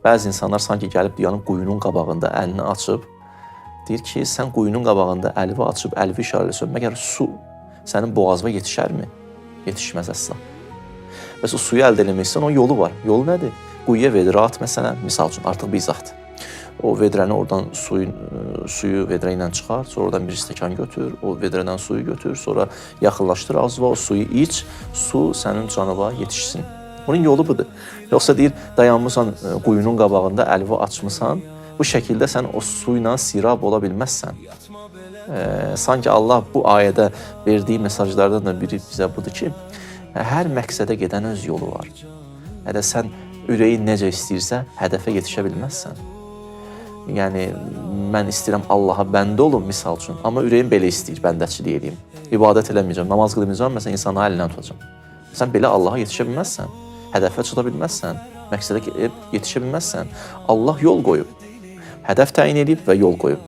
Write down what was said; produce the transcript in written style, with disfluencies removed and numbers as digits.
Bəzi insanlar sanki gəlib dünyanın quyunun qabağında əlini açıb, deyir ki, sən quyunun qabağında əlini açıb, əlini işarələsən, məgər su sənin boğazına yetişərmi? Yetişməz əsla. Bəs o suyu əldə eləmək istəyən, onun yolu var. Yolu nədir? Quyuya vedrə at, məsələn, misal üçün, artıq bir izahdır. O vedrəni oradan suyu vedrə ilə çıxar, sonra oradan bir stəkan götür, o vedrədən suyu götür, sonra yaxınlaşdır ağzına, o suyu iç, su sənin canıva yetişsin. Bunun yolu budur. Yoxsa deyir, dayanmışsan quyunun qabağında, əlini açmışsan, bu şəkildə sən o suyla sirab ola bilməzsən. Sanki Allah bu ayədə verdiyi mesajlardan da biri bizə budur ki, hər məqsədə gedən öz yolu var. Hələ sən ürəyin necə istəyirsə, hədəfə yetişə bilməzsən. Yəni, mən istəyirəm Allaha bəndə olum, misal üçün, amma ürəyim belə istəyir, bəndəçilik edeyim. İbadət eləməyəcəm, namaz qılmayacam, məsələn, insanı əlindən tutacam. Sən belə Allaha yetişə bilməzsən, hədəfə çata bilməzsən, məqsədə yetişə bilməzsən. Allah yol qoyub, hədəf təyin edib və yol qoyub.